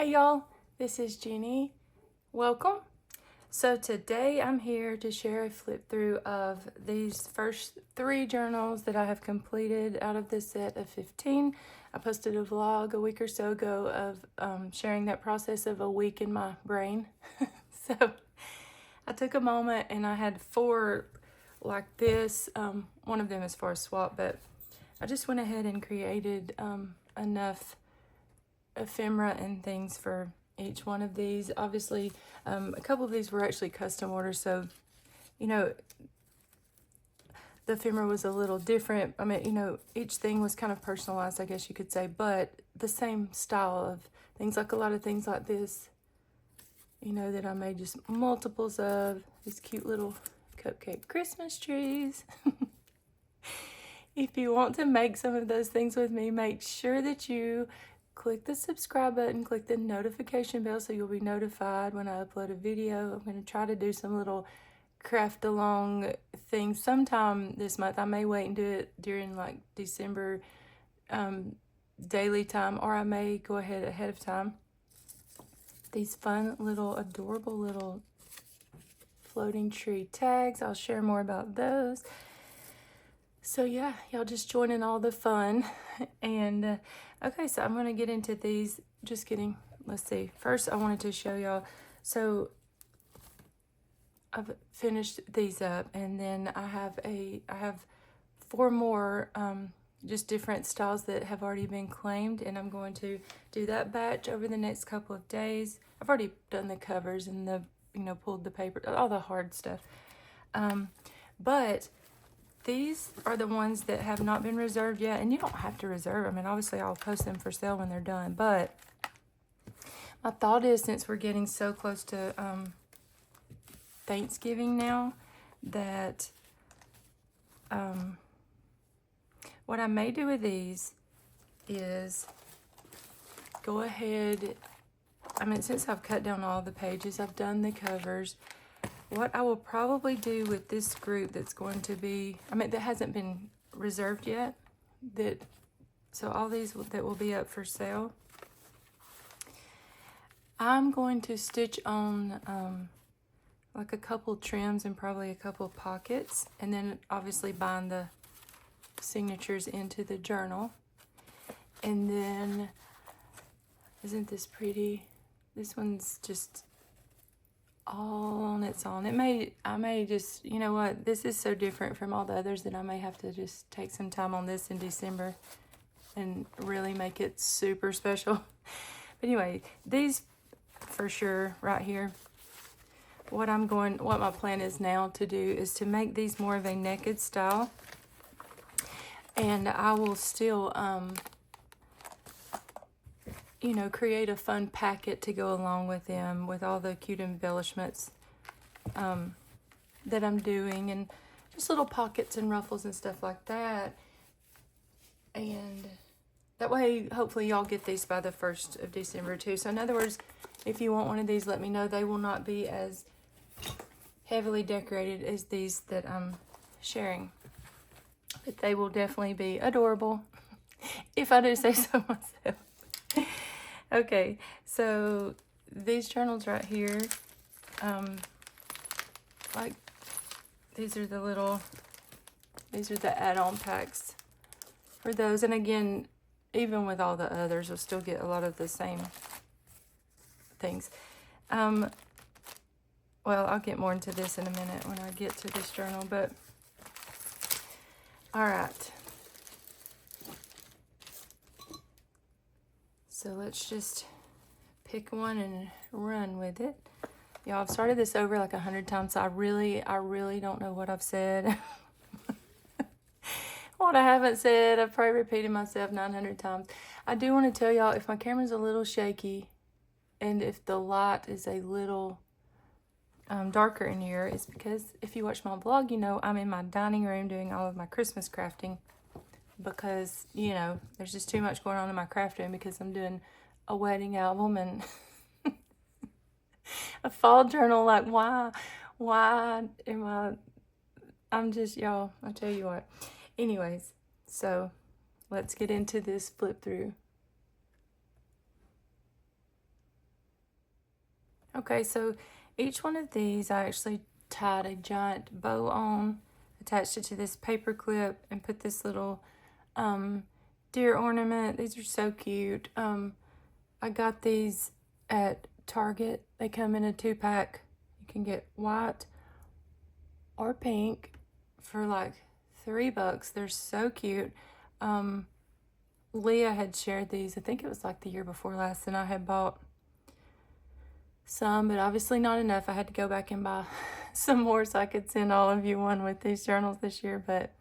Hey y'all, this is Jeannie. Welcome. So today I'm here to share a flip through of these first 3 journals that I have completed out of this set of 15. I posted a vlog a week or so ago of sharing that process of a week in my brain. So I took a moment and I had 4 like this. One of them is for a swap, but I just went ahead and created enough ephemera and things for each one of these. Obviously, a couple of these were actually custom orders, so you know the ephemera was a little different. I mean, each thing was kind of personalized, I guess you could say, but the same style of things. Like a lot of things like this, that I made just multiples of these cute little cupcake Christmas trees. If you want to make some of those things with me, make sure that you click the subscribe button, click the notification bell so you'll be notified when I upload a video. I'm going to try to do some little craft along things sometime this month. I may wait and do it during like December daily time, or I may go ahead of time. These fun little adorable little floating tree tags. I'll share more about those. So yeah, y'all just join in all the fun. And okay, so I'm going to get into these. Just kidding. Let's see. First, I wanted to show y'all. So I've finished these up, and then I have 4 more just different styles that have already been claimed, and I'm going to do that batch over the next couple of days. I've already done the covers and the pulled the paper, all the hard stuff. But these are the ones that have not been reserved yet, and you don't have to reserve. I mean, obviously I'll post them for sale when they're done, but my thought is, since we're getting so close to Thanksgiving now, that what I may do with these is go ahead, since I've cut down all the pages, I've done the covers. What I will probably do with this group that's going to be, that hasn't been reserved yet, so all these that will be up for sale, I'm going to stitch on like a couple trims and probably a couple pockets, and then obviously bind the signatures into the journal. And then, isn't this pretty? This one's just all on its own. I may just, this is so different from all the others that I may have to just take some time on this in December and really make it super special. But anyway, these for sure right here. What my plan is now to do is to make these more of a naked style, and I will still create a fun packet to go along with them, with all the cute embellishments that I'm doing, and just little pockets and ruffles and stuff like that. And that way, hopefully y'all get these by the 1st of December too. So in other words, if you want one of these, let me know. They will not be as heavily decorated as these that I'm sharing, but they will definitely be adorable, if I do say so myself. Okay, so these journals right here, like these are the add-on packs for those. And again, even with all the others, you'll still get a lot of the same things. Well, I'll get more into this in a minute when I get to this journal, but all right. So let's just pick one and run with it. Y'all, I've started this over like 100 times, so I really don't know what I've said. What I haven't said, I've probably repeated myself 900 times. I do want to tell y'all, if my camera's a little shaky and if the light is a little darker in here, it's because if you watch my vlog, I'm in my dining room doing all of my Christmas crafting, because there's just too much going on in my craft room, because I'm doing a wedding album and a fall journal. Like, why am I'm just, y'all, I'll tell you what. Anyways, so let's get into this flip through. Okay, so each one of these I actually tied a giant bow on, attached it to this paper clip, and put this little deer ornament. These are so cute. I got these at Target. They come in a 2-pack. You can get white or pink for like $3. They're so cute. Leah had shared these. I think it was like the year before last, and I had bought some, but obviously not enough. I had to go back and buy some more so I could send all of you one with these journals this year, but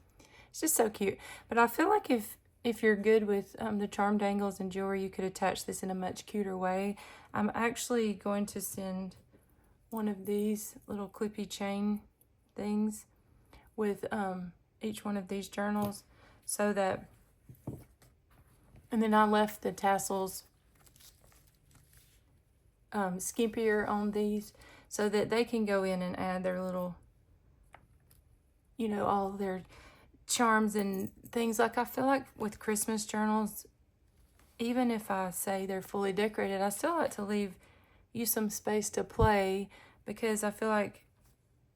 it's just so cute. But I feel like if you're good with the charm dangles and jewelry, you could attach this in a much cuter way. I'm actually going to send one of these little clippy chain things with each one of these journals, so that, and then I left the tassels skimpier on these so that they can go in and add their little, you know, all their charms and things. Like, I feel like with Christmas journals, even if I say they're fully decorated, I still like to leave you some space to play, because I feel like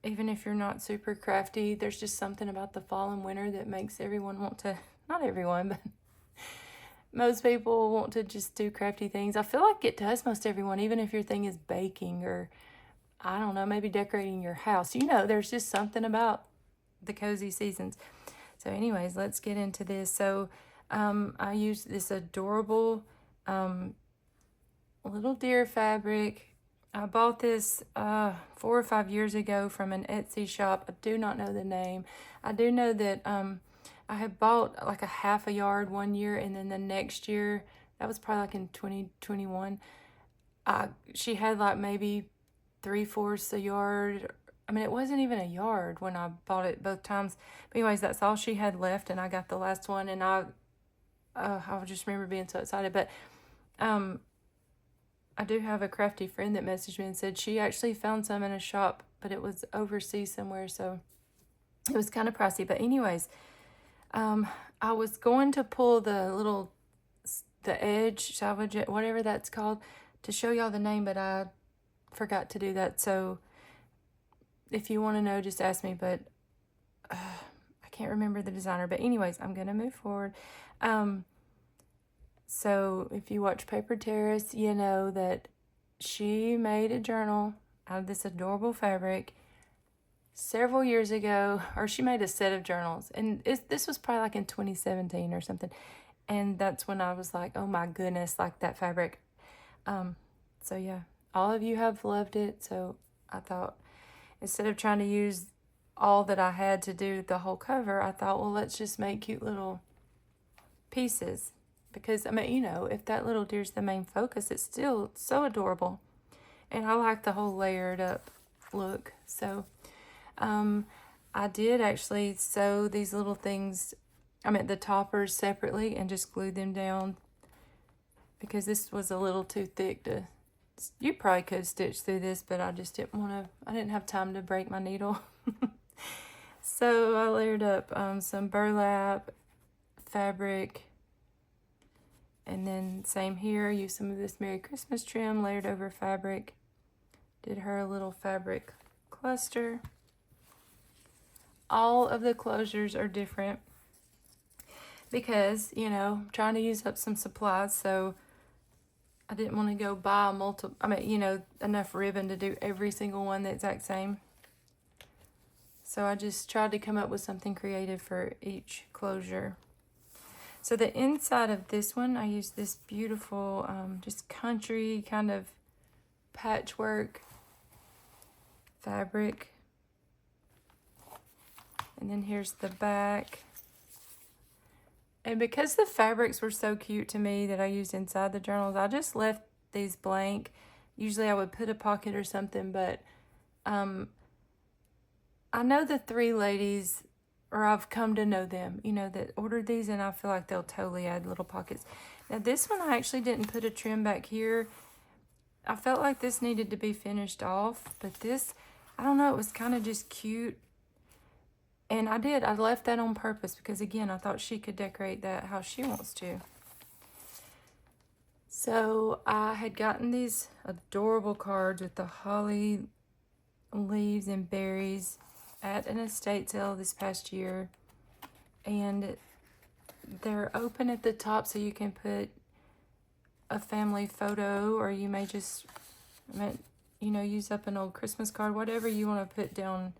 even if you're not super crafty, there's just something about the fall and winter that makes everyone want to, not everyone, but most people want to just do crafty things. I feel like it does most everyone, even if your thing is baking or, I don't know, maybe decorating your house. You know, there's just something about the cozy seasons. So anyways, let's get into this. So I used this adorable little deer fabric. I bought this 4 or 5 years ago from an Etsy shop. I do not know the name. I do know that I had bought like a half a yard one year, and then the next year, that was probably like in 2021, she had like maybe 3/4 a yard. I mean, it wasn't even a yard when I bought it both times. But anyways, that's all she had left, and I got the last one, and I just remember being so excited. But I do have a crafty friend that messaged me and said she actually found some in a shop, but it was overseas somewhere, so it was kind of pricey. But anyways, I was going to pull the edge, salvage it, whatever that's called, to show y'all the name, but I forgot to do that. So if you want to know, just ask me, but I can't remember the designer. But anyways, I'm going to move forward. So if you watch Paper Terrace, you know that she made a journal out of this adorable fabric several years ago, or she made a set of journals, and this was probably like in 2017 or something, and that's when I was like, oh my goodness, like that fabric. So yeah, all of you have loved it, so I thought, instead of trying to use all that I had to do the whole cover, I thought, well, let's just make cute little pieces, because I mean, you know, if that little deer's the main focus, it's still so adorable, and I like the whole layered up look. So I did actually sew these little things, the toppers separately, and just glued them down, because this was a little too thick to, you probably could stitch through this, but I just didn't want to, I didn't have time to break my needle. So I layered up some burlap fabric, and then same here, used some of this Merry Christmas trim, layered over fabric, did her a little fabric cluster. All of the closures are different because, you know, I'm trying to use up some supplies, so I didn't want to go buy enough ribbon to do every single one the exact same. So I just tried to come up with something creative for each closure. So the inside of this one, I used this beautiful, just country kind of patchwork fabric. And then here's the back. And because the fabrics were so cute to me that I used inside the journals, I just left these blank. Usually I would put a pocket or something, but I know the 3 ladies, or I've come to know them, you know, that ordered these, and I feel like they'll totally add little pockets. Now this one, I actually didn't put a trim back here. I felt like this needed to be finished off, but this, I don't know, it was kind of just cute. And I left that on purpose because, again, I thought she could decorate that how she wants to. So I had gotten these adorable cards with the holly leaves and berries at an estate sale this past year. And they're open at the top so you can put a family photo, or you may just, you know, use up an old Christmas card, whatever you want to put down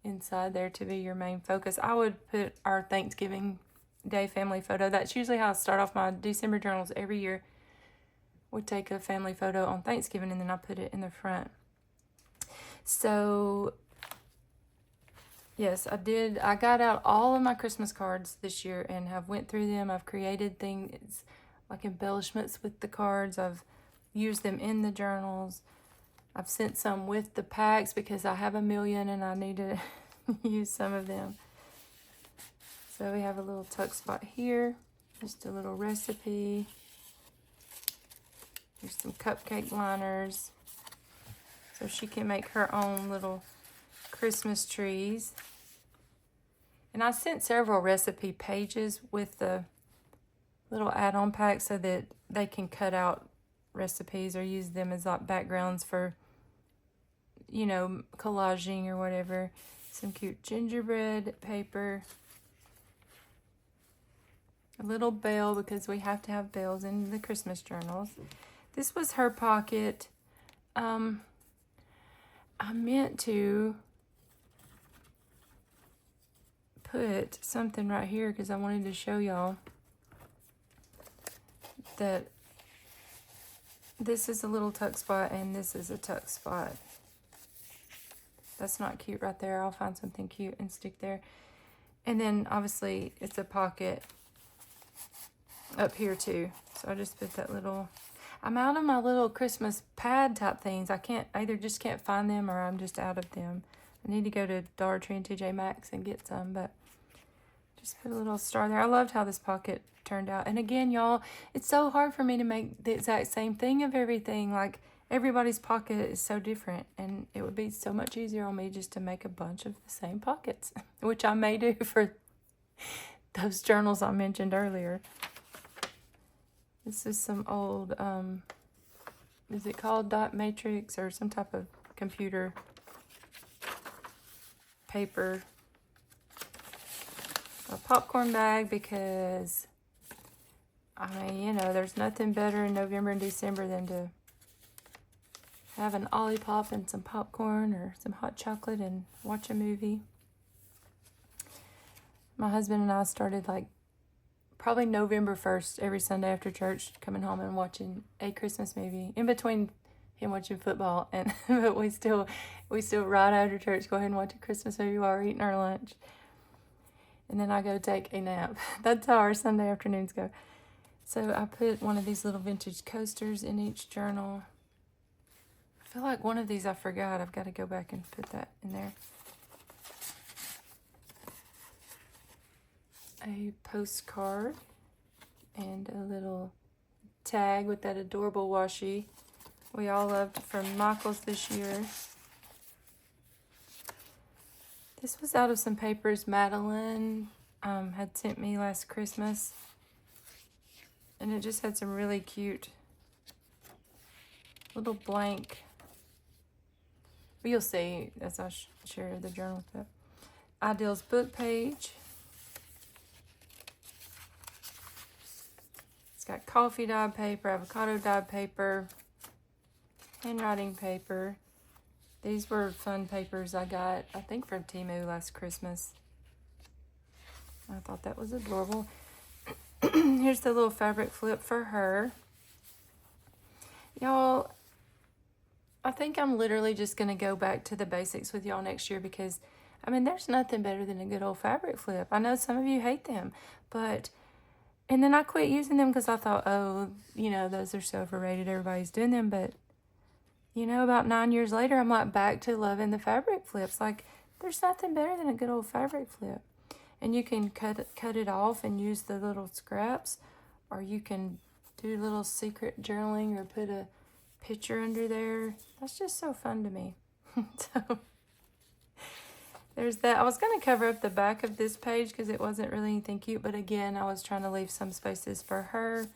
inside there to be your main focus. I would put our Thanksgiving Day family photo. That's usually how I start off my December journals every year. Would take a family photo on Thanksgiving and then I put it in the front. So yes, I did. I got out all of my Christmas cards this year and have went through them. I've created things like embellishments with the cards. I've used them in the journals. I've sent some with the packs because I have a million and I need to use some of them. So we have a little tuck spot here. Just a little recipe. Here's some cupcake liners. So she can make her own little Christmas trees. And I sent several recipe pages with the little add-on pack so that they can cut out recipes or use them as like backgrounds for, you know, collaging or whatever. Some cute gingerbread paper. A little bell because we have to have bells in the Christmas journals. This was her pocket. I meant to put something right here because I wanted to show y'all that this is a little tuck spot and this is a tuck spot. That's not cute right there. I'll find something cute and stick there. And then obviously it's a pocket up here too. So I just put that little... I'm out of my little Christmas pad type things. I either just can't find them or I'm just out of them. I need to go to Dollar Tree and TJ Maxx and get some, but just put a little star there. I loved how this pocket turned out. And again, y'all, it's so hard for me to make the exact same thing of everything. Like, everybody's pocket is so different, and it would be so much easier on me just to make a bunch of the same pockets, which I may do for those journals I mentioned earlier. This is some old, is it called dot matrix or some type of computer paper? A popcorn bag because, I mean, you know, there's nothing better in November and December than to have an Olipop and some popcorn or some hot chocolate and watch a movie. My husband and I started like probably November 1st, every Sunday after church, coming home and watching a Christmas movie. In between him watching football, and but we still right after church go ahead and watch a Christmas movie while we're eating our lunch. And then I go take a nap. That's how our Sunday afternoons go. So I put one of these little vintage coasters in each journal. I feel like one of these I forgot. I've got to go back and put that in there. A postcard and a little tag with that adorable washi we all loved from Michael's this year. This was out of some papers Madeline had sent me last Christmas, and it just had some really cute little blank, but you'll see as I share the journal with Ideal's book page. Got coffee dyed paper, avocado dyed paper, handwriting paper. These were fun papers I got, I think, from Temu last Christmas. I thought that was adorable. Here's the little fabric flip for her. Y'all, I think I'm literally just going to go back to the basics with y'all next year because, I mean, there's nothing better than a good old fabric flip. I know some of you hate them, but... And then I quit using them because I thought, oh, you know, those are so overrated. Everybody's doing them. But, you know, about 9 years later, I'm like back to loving the fabric flips. Like, there's nothing better than a good old fabric flip. And you can cut it off and use the little scraps. Or you can do a little secret journaling or put a picture under there. That's just so fun to me. So... there's that. I was going to cover up the back of this page because it wasn't really anything cute. But again, I was trying to leave some spaces for her.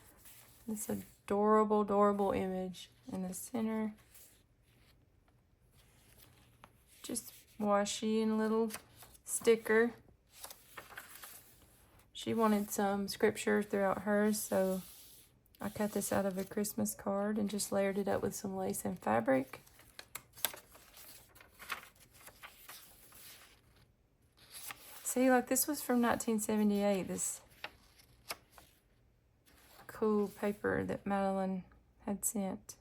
This adorable, adorable image in the center. Just washi and little sticker. She wanted some scripture throughout hers, so I cut this out of a Christmas card and just layered it up with some lace and fabric. See, like this was from 1978, this cool paper that Madeline had sent.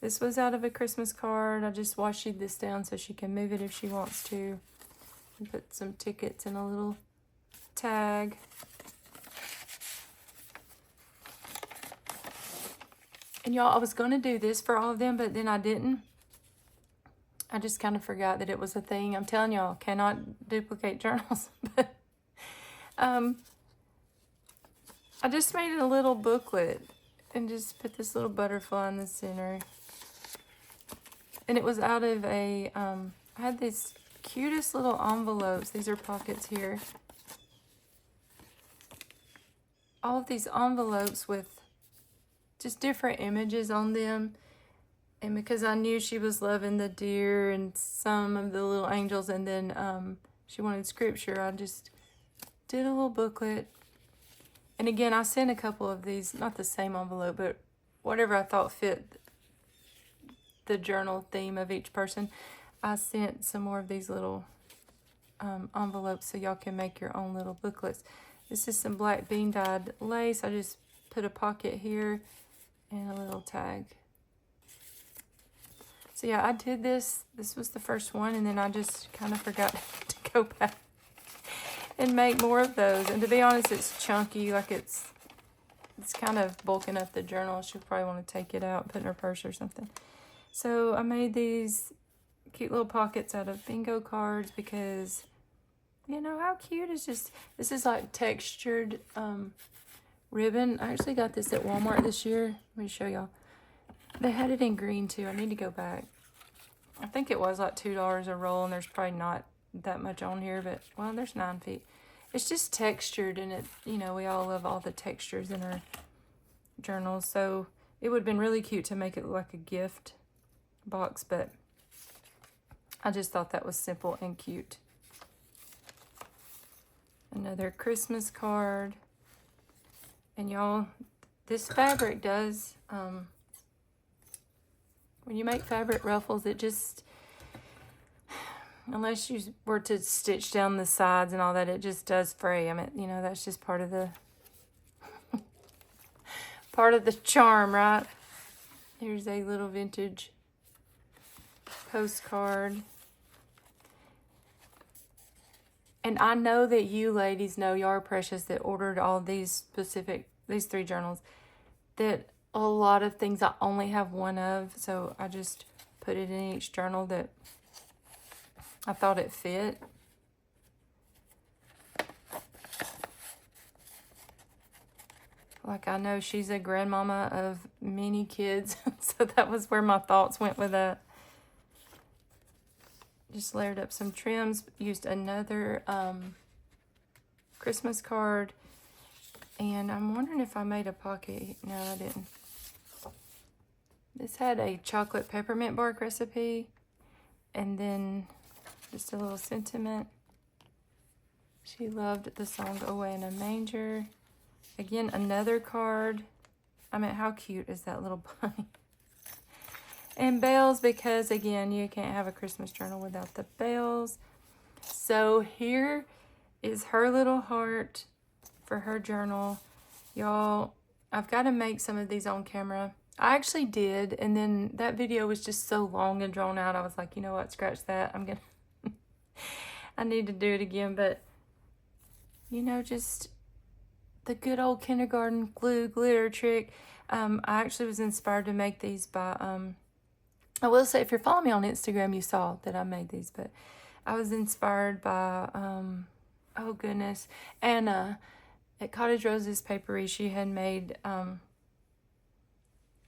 This was out of a Christmas card. I just washied this down so she can move it if she wants to. And put some tickets in a little tag. And y'all, I was going to do this for all of them, but then I didn't. I just kind of forgot that it was a thing. I'm telling y'all, cannot duplicate journals. But I just made a little booklet and just put this little butterfly in the center. And it was out of a, I had these cutest little envelopes. These are pockets here. All of these envelopes with just different images on them. And because I knew she was loving the deer and some of the little angels, and then she wanted scripture, I just did a little booklet. And again, I sent a couple of these, not the same envelope, but whatever I thought fit the journal theme of each person. I sent some more of these little envelopes so y'all can make your own little booklets. This is some black bean dyed lace. I just put a pocket here and a little tag. So yeah, I did this. This was the first one, and then I just kind of forgot to go back and make more of those. And to be honest, it's chunky, like it's kind of bulking up the journal. She'll probably want to take it out and put it in her purse or something. So I made these cute little pockets out of bingo cards because, you know, how cute is just, this is like textured ribbon. I actually got this at Walmart this year. Let me show y'all. They had it in green too. I need to go back. I think it was like $2 a roll, and there's probably not that much on here, but well, there's 9 feet. It's just textured, and it, you know, we all love all the textures in our journals. So it would have been really cute to make it look like a gift box, but I just thought that was simple and cute. Another Christmas card. And y'all, this fabric does, when you make fabric ruffles, it just, unless you were to stitch down the sides and all that, it just does fray. I mean, you know, that's just part of the part of the charm, right? Here's a little vintage postcard. And I know that you ladies know, y'all are precious that ordered all these 3 journals, that a lot of things I only have one of, so I just put it in each journal that I thought it fit. Like, I know she's a grandmama of many kids, so that was where my thoughts went with that. Just layered up some trims, used another Christmas card, and I'm wondering if I made a pocket. No, I didn't. This had a chocolate peppermint bark recipe, and then just a little sentiment. She loved the song Away in a Manger. Again, another card. I mean, how cute is that little bunny? And bells, because again, you can't have a Christmas journal without the bells. So here is her little heart for her journal. Y'all, I've got to make some of these on camera. I actually did, and then that video was just so long and drawn out. I was like, you know what, scratch that. I'm gonna I need to do it again. But you know, just the good old kindergarten glue glitter trick. I actually was inspired to make these by I will say, if you're following me on Instagram, you saw that I made these, but I was inspired by, oh goodness, Anna at Cottage Roses Papery. She had made,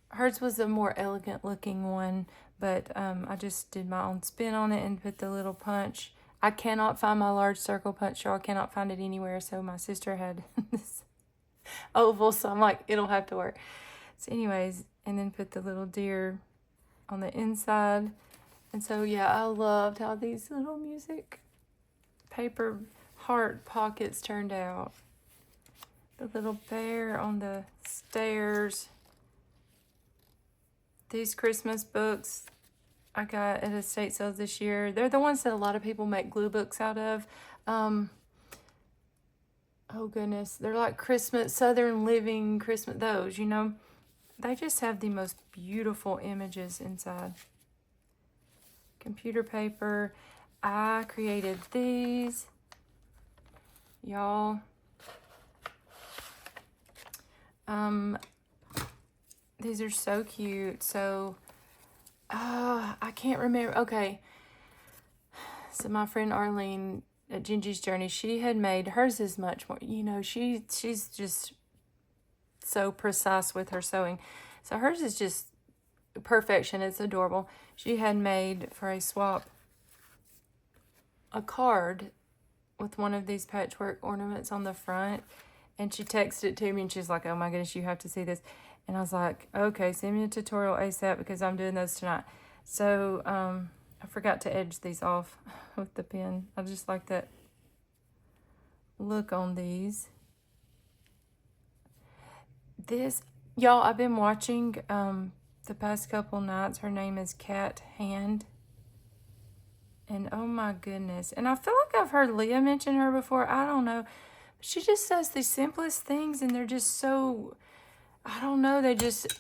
hers was a more elegant looking one, but I just did my own spin on it and put the little punch. I cannot find my large circle punch, y'all. I cannot find it anywhere, so my sister had this oval, so I'm like, it'll have to work. So anyways, and then put the little deer on the inside. And so yeah, I loved how these little music paper heart pockets turned out. The little bear on the stairs. These Christmas books I got at estate sales this year. They're the ones that a lot of people make glue books out of. Oh goodness, they're like Christmas, Southern Living Christmas, those, you know. They just have the most beautiful images inside. Computer paper. I created these. Y'all. These are so cute. So, I can't remember. Okay. So my friend Arlene at Gingy's Journey, she had made hers is much more, you know, she's just so precise with her sewing. So hers is just perfection. It's adorable. She had made for a swap a card with one of these patchwork ornaments on the front, and she texted it to me and she's like, oh my goodness, you have to see this. And I was like, okay, send me a tutorial ASAP because I'm doing those tonight. So I forgot to edge these off with the pen. I just like that look on these. This, y'all, I've been watching the past couple nights. Her name is Cat Hand. And oh my goodness. And I feel like I've heard Leah mention her before. I don't know. She just does the simplest things and they're just so, I don't know, they just,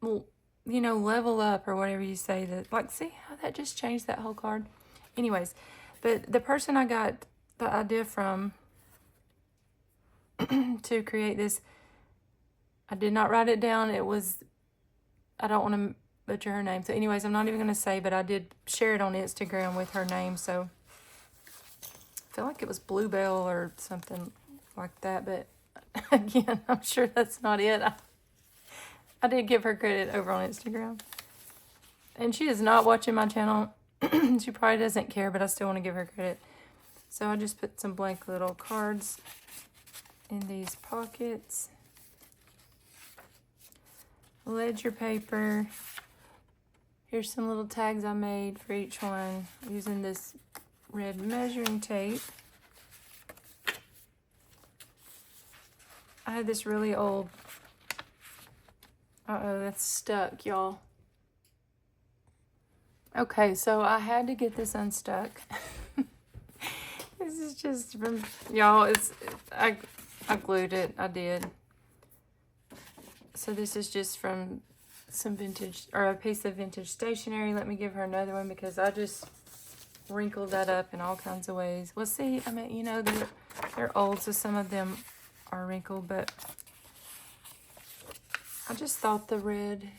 you know, level up or whatever you say. That, like, see how that just changed that whole card? Anyways, but the person I got the idea from to create this, I did not write it down. It was, I don't want to butcher her name. So anyways, I'm not even going to say, but I did share it on Instagram with her name. So I feel like it was Bluebell or something like that. But again, I'm sure that's not it. I did give her credit over on Instagram. And she is not watching my channel. She probably doesn't care, but I still want to give her credit. So I just put some blank little cards in these pockets. Ledger paper. Here's some little tags I made for each one using this red measuring tape. I had this really old, that's stuck, y'all. Okay, so I had to get this unstuck. This is just from, y'all, I glued it, I did. So this is just from some vintage, or a piece of vintage stationery. Let me give her another one because I just wrinkled that up in all kinds of ways. Well, see, I mean, you know, they're old, so some of them are wrinkled, but I just thought the red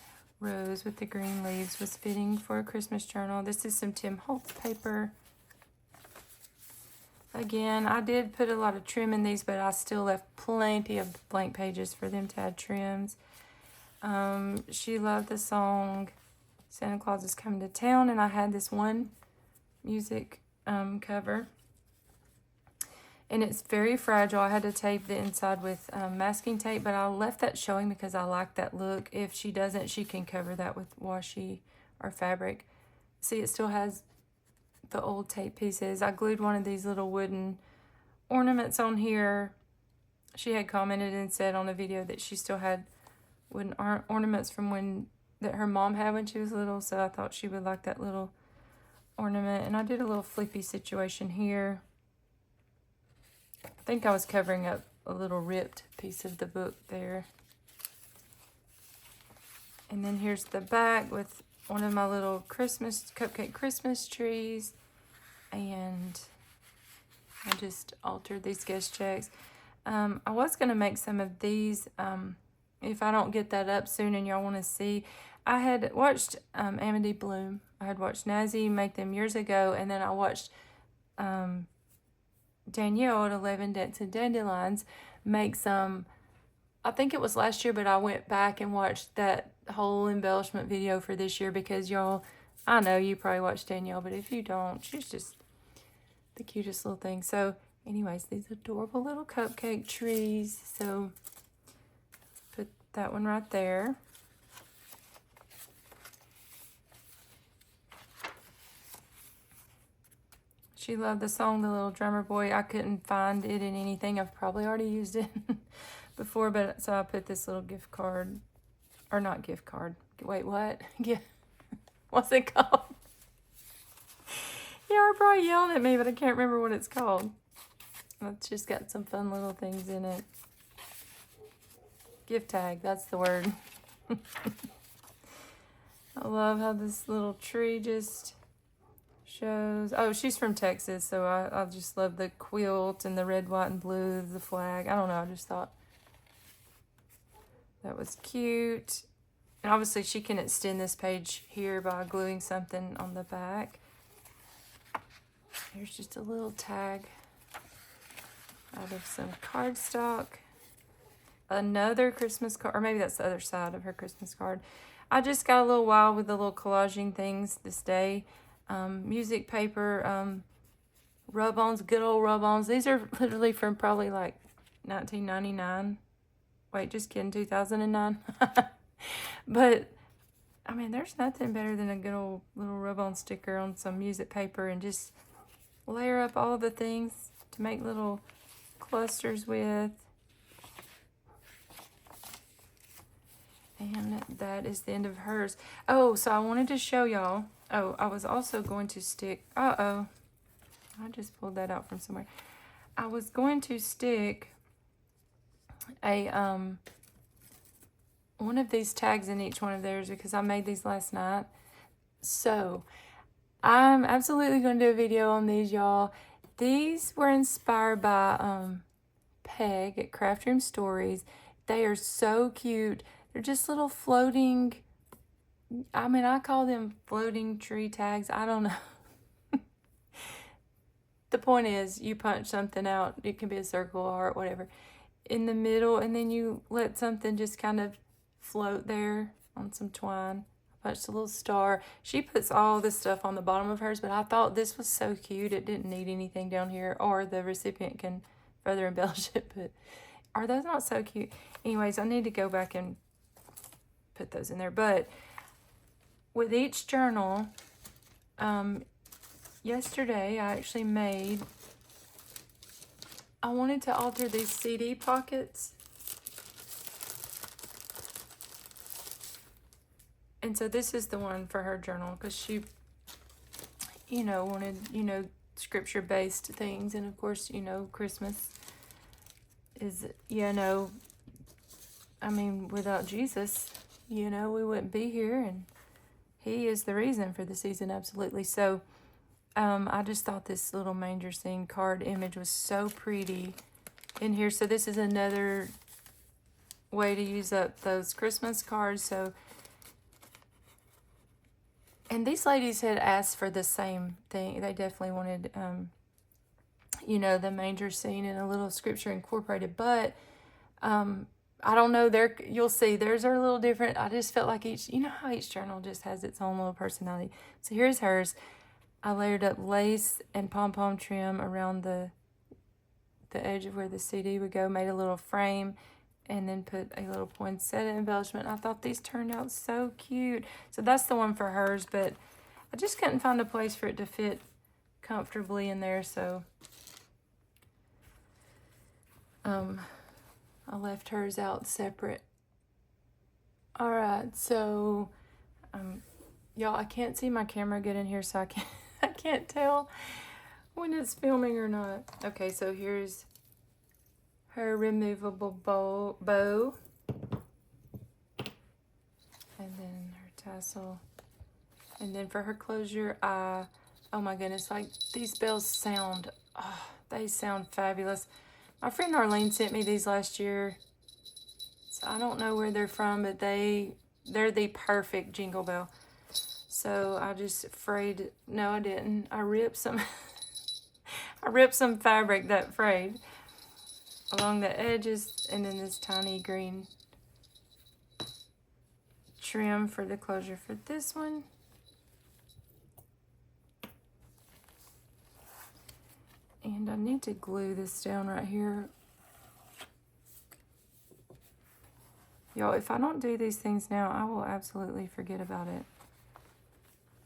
rose with the green leaves was fitting for a Christmas journal. This is some Tim Holtz paper. Again, I did put a lot of trim in these, but I still left plenty of blank pages for them to add trims. She loved the song Santa Claus is Coming to Town, and I had this one music cover. And it's very fragile. I had to tape the inside with masking tape, but I left that showing because I like that look. If she doesn't, she can cover that with washi or fabric. See, it still has the old tape pieces. I glued one of these little wooden ornaments on here. She had commented and said on the video that she still had wooden ornaments from when that her mom had when she was little, so I thought she would like that little ornament. And I did a little flippy situation here. I think I was covering up a little ripped piece of the book there. And then here's the back with one of my little cupcake Christmas trees. And I just altered these guest checks. I was going to make some of these, if I don't get that up soon and y'all want to see. I had watched Amity Bloom. I had watched Nazi make them years ago, and then I watched Danielle at 11 Dancing Dandelions make some, I think it was last year, but I went back and watched that whole embellishment video for this year because y'all, I know you probably watched Danielle, but if you don't, she's just the cutest little thing. So anyways, these adorable little cupcake trees. So put that one right there. She loved the song, The Little Drummer Boy. I couldn't find it in anything. I've probably already used it before, but so I put this little gift card, or not gift card. Wait, what? Yeah, what's it called? You are probably yelling at me, but I can't remember what it's called. It's just got some fun little things in it. Gift tag, that's the word. I love how this little tree just shows. Oh, she's from Texas, so I just love the quilt and the red, white, and blue, the flag. I don't know, I just thought that was cute. And obviously she can extend this page here by gluing something on the back. Here's just a little tag out of some cardstock. Another Christmas card, or maybe that's the other side of her Christmas card. I just got a little wild with the little collaging things this day. Music paper, rub-ons, good old rub-ons. These are literally from probably like 1999. Wait, just kidding, 2009. But, I mean, there's nothing better than a good old little rub-on sticker on some music paper and just layer up all the things to make little clusters with. And that is the end of hers. Oh, so I wanted to show y'all. Oh, I was also going to stick. Uh-oh. I just pulled that out from somewhere. I was going to stick a one of these tags in each one of theirs because I made these last night. So I'm absolutely going to do a video on these, y'all. These were inspired by Peg at Craft Room Stories. They are so cute. They're just little floating, I mean, I call them floating tree tags. I don't know. The point is, you punch something out. It can be a circle, heart, whatever, in the middle, and then you let something just kind of float there on some twine. I punched a little star. She puts all this stuff on the bottom of hers, but I thought this was so cute. It didn't need anything down here, or the recipient can further embellish it, but are those not so cute? Anyways, I need to go back and put those in there. But with each journal, yesterday I actually made, I wanted to alter these CD pockets. And so this is the one for her journal because she, you know, wanted, you know, scripture-based things. And of course, you know, Christmas is, you know, I mean, without Jesus, you know, we wouldn't be here, and he is the reason for the season, absolutely. So I just thought this little manger scene card image was so pretty in here. So this is another way to use up those Christmas cards. So, and these ladies had asked for the same thing. They definitely wanted, you know, the manger scene and a little scripture incorporated, but I don't know, you'll see, theirs are a little different. I just felt like each, you know how each journal just has its own little personality. So here's hers. I layered up lace and pom-pom trim around the edge of where the CD would go, made a little frame, and then put a little poinsettia embellishment. I thought these turned out so cute. So that's the one for hers, but I just couldn't find a place for it to fit comfortably in there, so I left hers out separate. All right, so y'all, I can't see my camera good in here, so I can't tell when it's filming or not. Okay, so here's her removable bow, and then her tassel, and then for her closure, oh my goodness, like these bells sound, oh, they sound fabulous. My friend Arlene sent me these last year, so I don't know where they're from, but they're the perfect jingle bell. So I just frayed, no I didn't, I ripped some, I ripped some fabric that frayed along the edges, and then this tiny green trim for the closure for this one. And I need to glue this down right here. Y'all, if I don't do these things now, I will absolutely forget about it.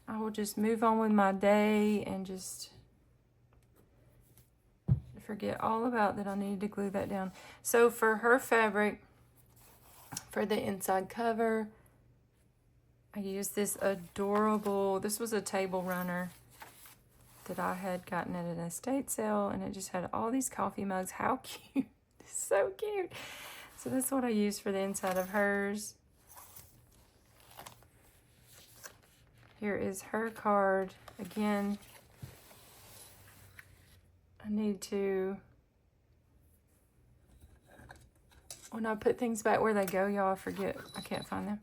I will just move on with my day and just forget all about that I needed to glue that down. So for her fabric, for the inside cover, I used this adorable, this was a table runner that I had gotten at an estate sale, and it just had all these coffee mugs. How cute. So cute. So that's what I used for the inside of hers. Here is her card. Again, I need to, when I put things back where they go, y'all, I forget, I can't find them.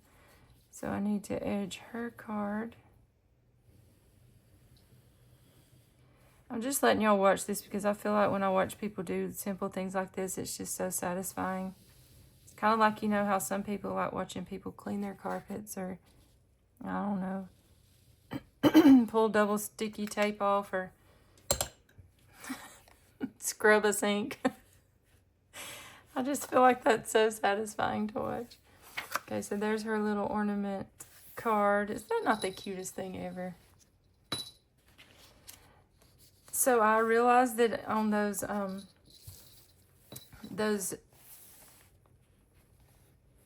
So I need to edge her card. I'm just letting y'all watch this because I feel like when I watch people do simple things like this, it's just so satisfying. It's kind of like, you know, how some people like watching people clean their carpets, or, I don't know, pull double sticky tape off, or scrub a sink. I just feel like that's so satisfying to watch. Okay, so there's her little ornament card. Is that not the cutest thing ever? So I realized that on those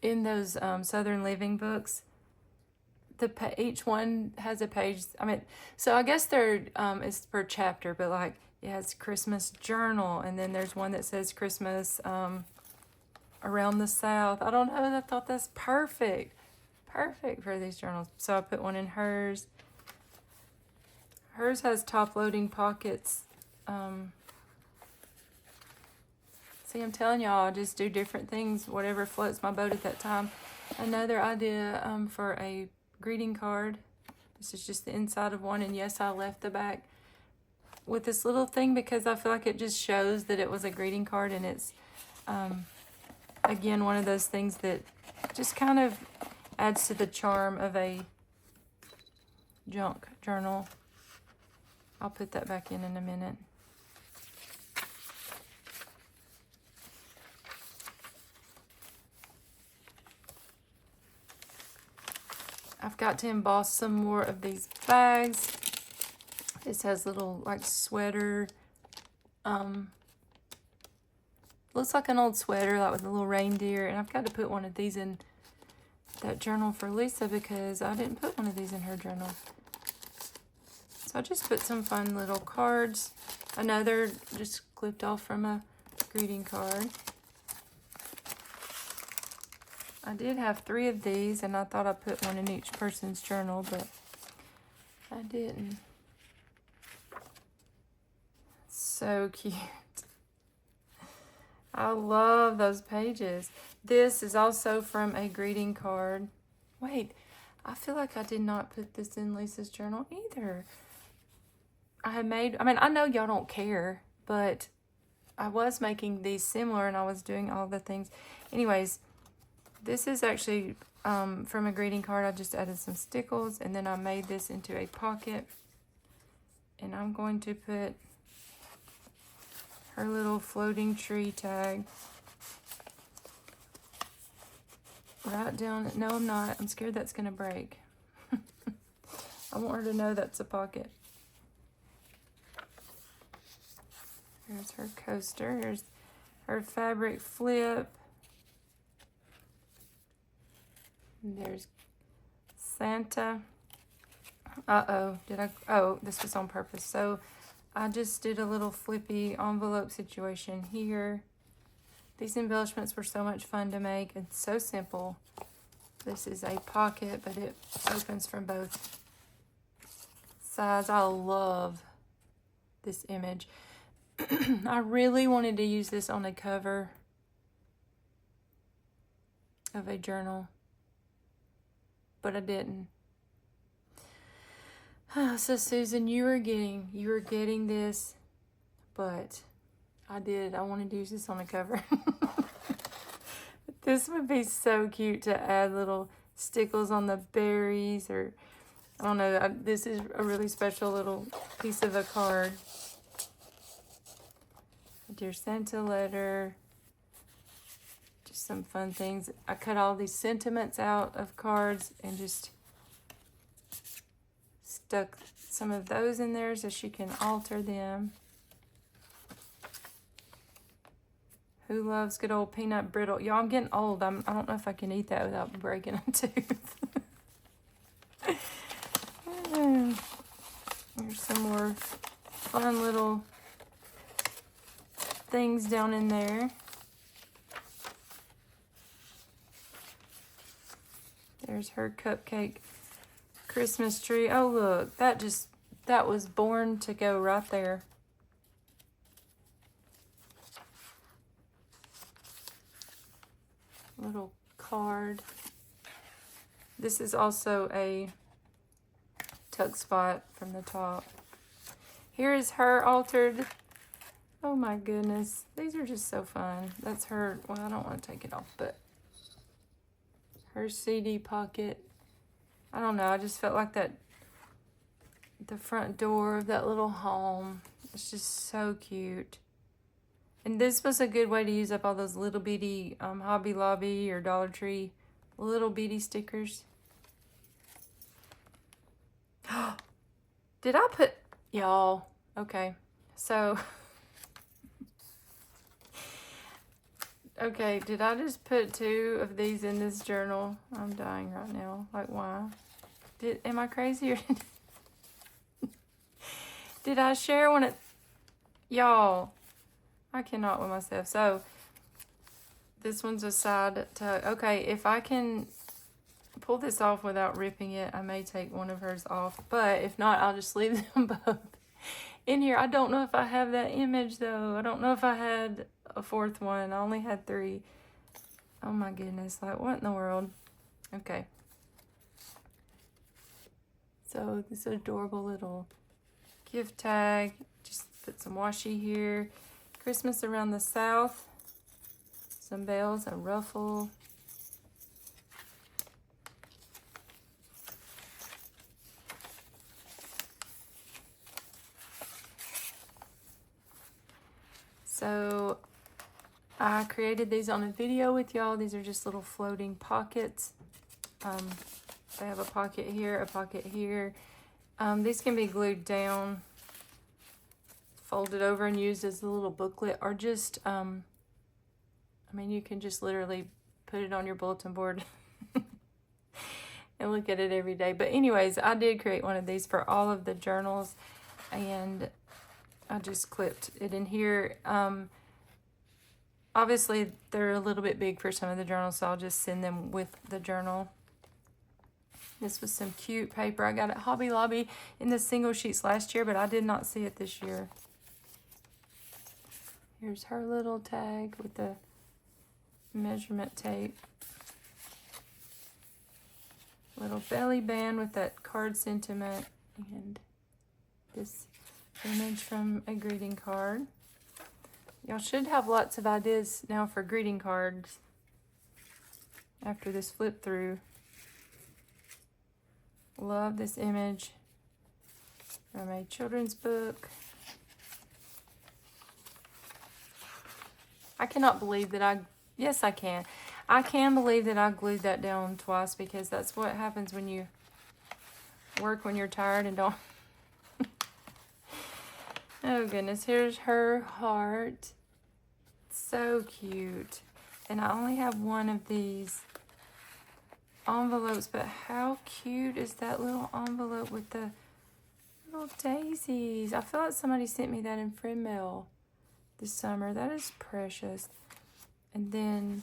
in those Southern Living books, each one has a page. I mean, so I guess they're it's per chapter, but like it has Christmas journal, and then there's one that says Christmas around the South. I don't know. I thought that's perfect for these journals. So I put one in hers. Hers has top-loading pockets. See, I'm telling y'all, I just do different things, whatever floats my boat at that time. Another idea for a greeting card. This is just the inside of one, and yes, I left the back with this little thing because I feel like it just shows that it was a greeting card, and it's, again, one of those things that just kind of adds to the charm of a junk journal. I'll put that back in a minute. I've got to emboss some more of these bags. This has little like sweater, looks like an old sweater, like with a little reindeer. And I've got to put one of these in that journal for Lisa because I didn't put one of these in her journal. So I just put some fun little cards. Another just clipped off from a greeting card. I did have 3 of these, and I thought I put one in each person's journal, but I didn't. So cute. I love those pages. This is also from a greeting card. Wait, I feel like I did not put this in Lisa's journal either. I mean, I know y'all don't care, but I was making these similar, and I was doing all the things. Anyways, this is actually from a greeting card. I just added some stickles, and then I made this into a pocket. And I'm going to put her little floating tree tag right down. No, I'm not. I'm scared that's going to break. I want her to know that's a pocket. Here's her coaster. Here's her fabric flip. And there's Santa. Uh-oh. Oh, this was on purpose. So I just did a little flippy envelope situation here. These embellishments were so much fun to make and so simple. This is a pocket, but it opens from both sides. I love this image. I really wanted to use this on a cover of a journal, but I didn't. So Susan, you were getting this, but I did. I wanted to use this on a cover. This would be so cute to add little stickles on the berries, or I don't know. This is a really special little piece of a card. Dear Santa letter. Just some fun things. I cut all these sentiments out of cards and just stuck some of those in there so she can alter them. Who loves good old peanut brittle? Y'all, I'm getting old. I don't know if I can eat that without breaking a tooth. There's some more fun little things down in there. There's her cupcake Christmas tree. Oh, look, that was born to go right there. Little card. This is also a tuck spot from the top. Here is her altered. Oh my goodness. These are just so fun. That's her. Well, I don't want to take it off, but her CD pocket. I don't know. I just felt like that. The front door of that little home. It's just so cute. And this was a good way to use up all those little bitty Hobby Lobby or Dollar Tree little bitty stickers. Did I put y'all? Okay, so okay, did I just put 2 of these in this journal? I'm dying right now. Like, why? Am I crazy or did I share one? Y'all, I cannot with myself. So this one's a side tuck. Okay, if I can pull this off without ripping it, I may take one of hers off. But if not, I'll just leave them both in here. I don't know if I have that image though. I don't know if I had a 4th one. I only had 3. Oh my goodness, like what in the world? Okay. So this adorable little gift tag. Just put some washi here. Christmas around the South. Some bells, a ruffle. So I created these on a video with y'all. These are just little floating pockets. They have a pocket here, a pocket here. These can be glued down, folded over and used as a little booklet, or just, I mean, you can just literally put it on your bulletin board and look at it every day. But anyways, I did create one of these for all of the journals, and I just clipped it in here. Obviously, they're a little bit big for some of the journals, so I'll just send them with the journal. This was some cute paper I got at Hobby Lobby in the single sheets last year, but I did not see it this year. Here's her little tag with the measurement tape. Little belly band with that card sentiment, and this image from a greeting card. Y'all should have lots of ideas now for greeting cards after this flip through. Love this image from a children's book. I cannot believe that yes I can. I can believe that I glued that down twice, because that's what happens when you work when you're tired and don't. Oh goodness, here's her heart. So cute. And I only have one of these envelopes, but how cute is that little envelope with the little daisies? I feel like somebody sent me that in friend mail this summer. That is precious. And then,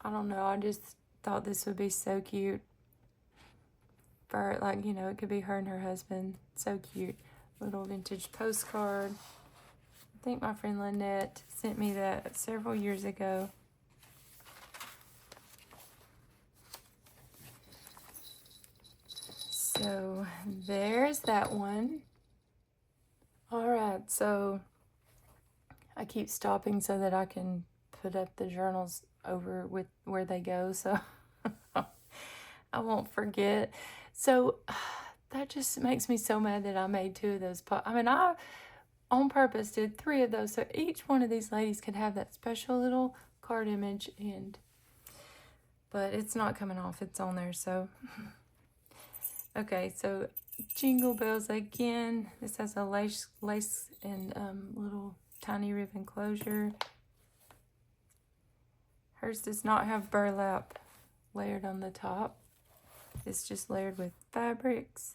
I don't know, I just thought this would be so cute for, like, you know, it could be her and her husband. So cute. Little vintage postcard. I think my friend Lynette sent me that several years ago. So there's that one. All right, so I keep stopping so that I can put up the journals over with where they go, so I won't forget. So that just makes me so mad that I made 2 of those. I mean, on purpose did 3 of those so each one of these ladies could have that special little card image, but it's not coming off, it's on there. So okay, so Jingle Bells again. This has a lace and little tiny ribbon closure. Hers does not have burlap layered on the top. It's just layered with fabrics.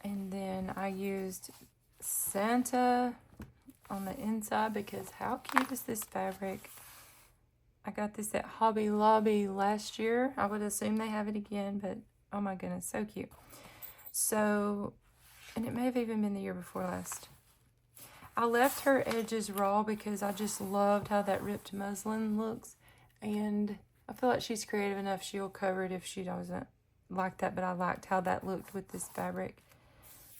And then I used Santa on the inside because how cute is this fabric? I got this at Hobby Lobby last year. I would assume they have it again, but oh my goodness, so cute. So, and it may have even been the year before last. I left her edges raw because I just loved how that ripped muslin looks. And I feel like she's creative enough, she'll cover it if she doesn't like that, but I liked how that looked with this fabric.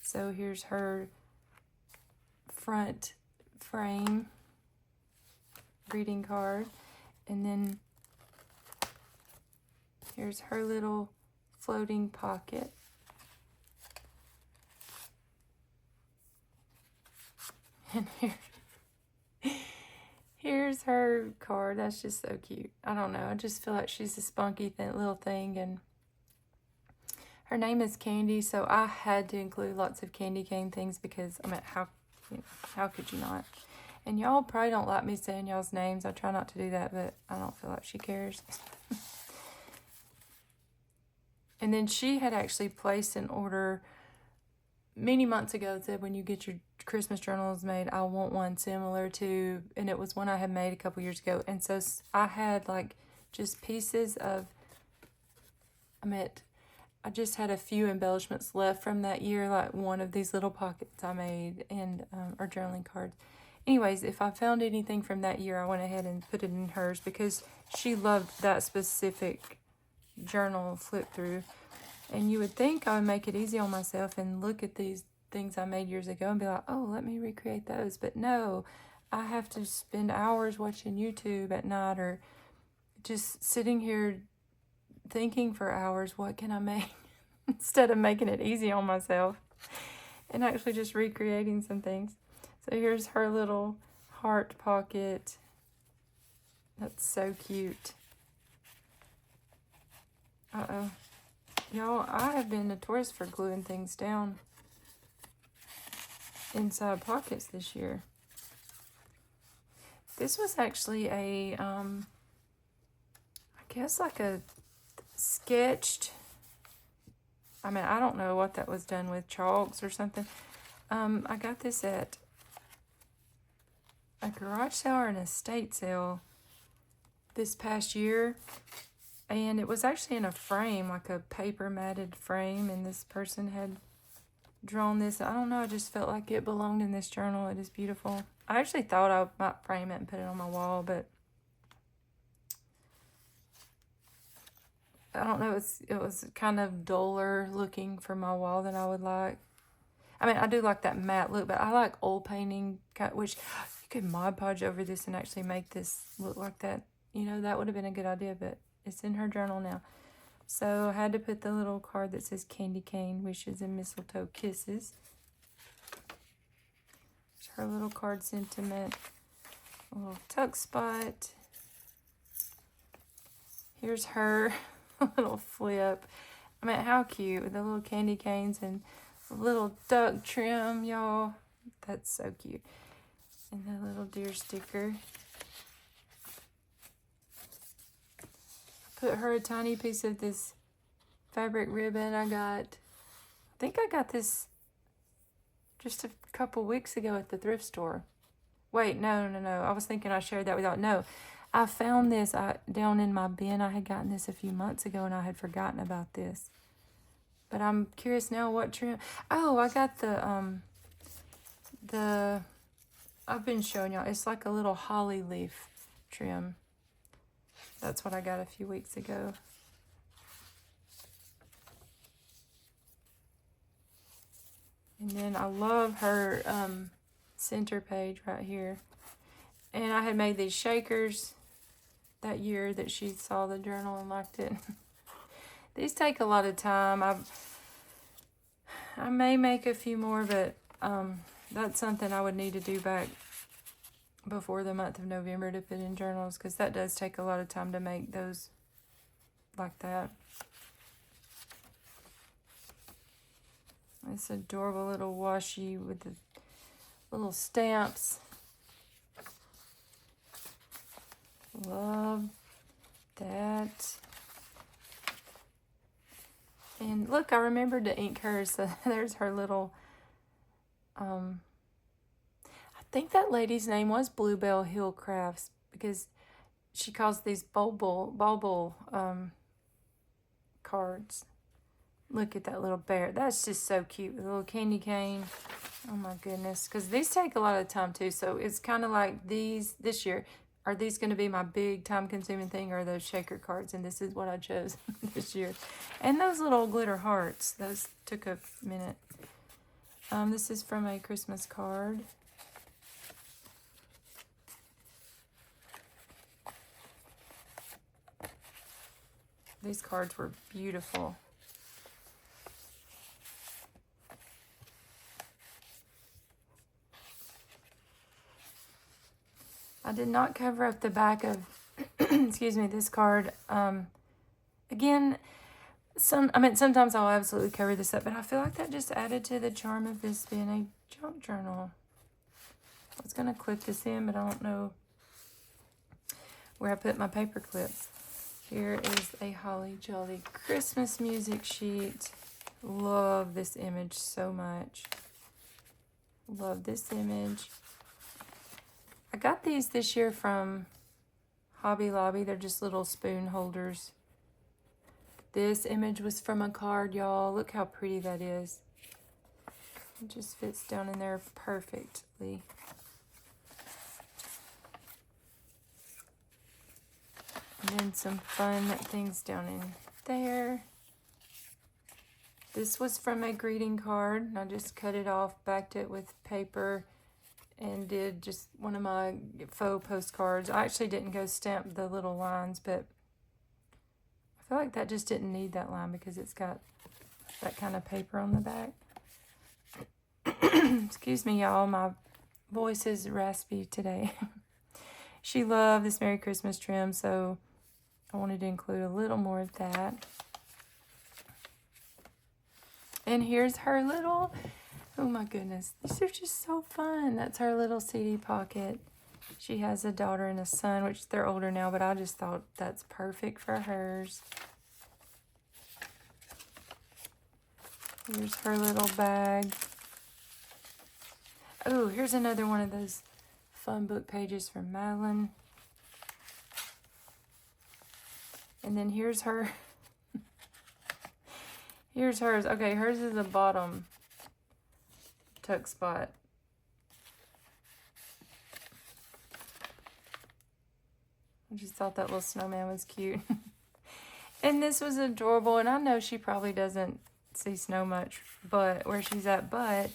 So here's her front frame greeting card. And then here's her little floating pocket. And here's her card. That's just so cute. I don't know. I just feel like she's a spunky little thing. And her name is Candy, so I had to include lots of candy cane things because, I mean, how could you not? And y'all probably don't like me saying y'all's names. I try not to do that, but I don't feel like she cares. And then she had actually placed an order many months ago. It said when you get your Christmas journals made, I want one similar to, and it was one I had made a couple years ago. And so I had like just pieces of, I just had a few embellishments left from that year, like one of these little pockets I made, and or journaling cards. Anyways, if I found anything from that year, I went ahead and put it in hers because she loved that specific journal flip through. And you would think I would make it easy on myself and look at these things I made years ago and be like, oh, let me recreate those. But no, I have to spend hours watching YouTube at night or just sitting here thinking for hours, what can I make? Instead of making it easy on myself and actually just recreating some things. So here's her little heart pocket. That's so cute. Uh-oh. Y'all, I have been notorious for gluing things down inside pockets this year. This was actually a, I guess like a sketched, I don't know what that was done with, chalks or something. I got this at a garage sale or an estate sale this past year, and it was actually in a frame, like a paper matted frame, and this person had drawn this. I don't know, I just felt like it belonged in this journal. It is beautiful. I actually thought I might frame it and put it on my wall, but I don't know, it was kind of duller looking for my wall than I would like. I do like that matte look, but I like oil painting, which you could Mod Podge over this and actually make this look like that. You know, that would have been a good idea, but it's in her journal now. So I had to put the little card that says Candy Cane, Wishes, and Mistletoe Kisses. It's her little card sentiment. A little tuck spot. Here's her little flip. How cute with the little candy canes and little duck trim, y'all. That's so cute. And the little deer sticker. Put her a tiny piece of this fabric ribbon I got. I think I got this just a couple weeks ago at the thrift store. Wait, no. I was thinking I shared that with y'all. No, I found this down in my bin. I had gotten this a few months ago and I had forgotten about this. But I'm curious now what trim. Oh, I got the I've been showing y'all. It's like a little holly leaf trim. That's what I got a few weeks ago. And then I love her center page right here. And I had made these shakers that year that she saw the journal and liked it. These take a lot of time. I may make a few more, but that's something I would need to do back before the month of November to put in journals, because that does take a lot of time to make those like that. It's adorable little washi with the little stamps. Love that. And look, I remembered to ink hers. So there's her little, I think that lady's name was Bluebell Hill Crafts, because she calls these bulbul cards. Look at that little bear. That's just so cute. The little candy cane. Oh my goodness. Because these take a lot of time too. So it's kind of like these this year. Are these going to be my big time consuming thing, or are those shaker cards? And this is what I chose this year. And those little glitter hearts. Those took a minute. This is from a Christmas card. These cards were beautiful. I did not cover up the back of, excuse me, this card. Again, sometimes I'll absolutely cover this up, but I feel like that just added to the charm of this being a junk journal. I was going to clip this in, but I don't know where I put my paper clips. Here is a Holly Jolly Christmas music sheet. Love this image so much. Love this image. I got these this year from Hobby Lobby. They're just little spoon holders. This image was from a card, y'all. Look how pretty that is. It just fits down in there perfectly. And then some fun things down in there. This was from a greeting card. I just cut it off, backed it with paper, and did just one of my faux postcards. I actually didn't go stamp the little lines, but I feel like that just didn't need that line because it's got that kind of paper on the back. Excuse me, y'all. My voice is raspy today. She loved this Merry Christmas trim, so I wanted to include a little more of that. And here's her little... Oh my goodness, these are just so fun. That's her little CD pocket. She has a daughter and a son, which they're older now, but I just thought that's perfect for hers. Here's her little bag. Oh, here's another one of those fun book pages from Madeline. And then here's her. Here's hers. Okay, hers is the bottom tuck spot. I just thought that little snowman was cute. And this was adorable, and I know she probably doesn't see snow much but where she's at, but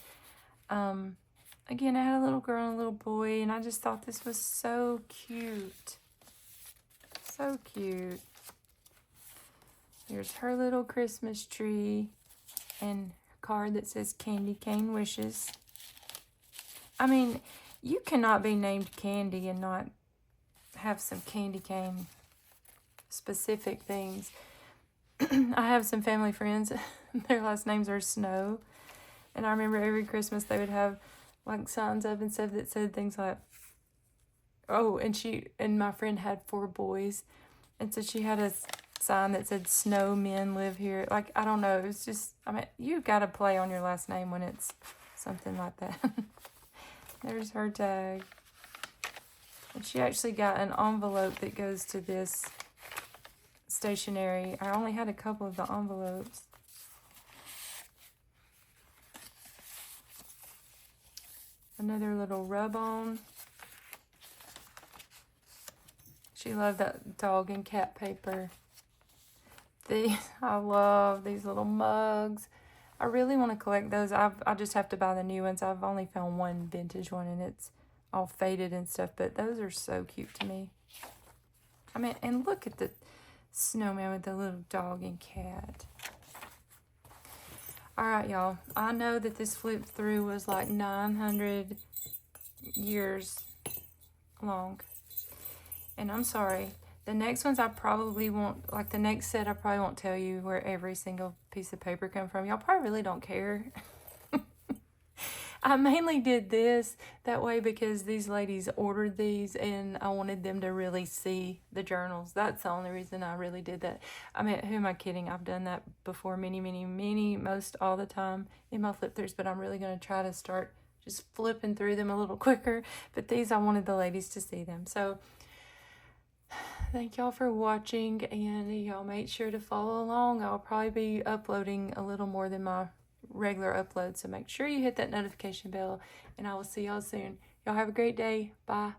again, I had a little girl and a little boy, and I just thought this was so cute. So cute. Here's her little Christmas tree and card that says Candy Cane Wishes. I mean, you cannot be named Candy and not have some candy cane specific things. I have some family friends, their last names are Snow, and I remember every Christmas they would have like signs up and stuff that said things like, oh, and my friend had 4 boys, and so she had a sign that said Snow Men Live Here. Like, I don't know, it's just, I mean, you've got to play on your last name when it's something like that. There's her tag. And she actually got an envelope that goes to this stationery. I only had a couple of the envelopes. Another little rub-on. She loved that dog and cat paper. I love these little mugs. I really want to collect those. I just have to buy the new ones. I've only found one vintage one, and it's all faded and stuff, but those are so cute to me. I mean, and look at the snowman with the little dog and cat. All right, y'all. I know that this flip through was like 900 years long. And I'm sorry. The next ones I probably won't, like the next set I probably won't tell you where every single piece of paper come from. Y'all probably really don't care. I mainly did this that way because these ladies ordered these and I wanted them to really see the journals. That's the only reason I really did that. I mean, who am I kidding? I've done that before most all the time in my flip throughs, but I'm really going to try to start just flipping through them a little quicker. But these, I wanted the ladies to see them. So thank y'all for watching, and y'all make sure to follow along. I'll probably be uploading a little more than my regular upload, so make sure you hit that notification bell, and I will see y'all soon. Y'all have a great day. Bye.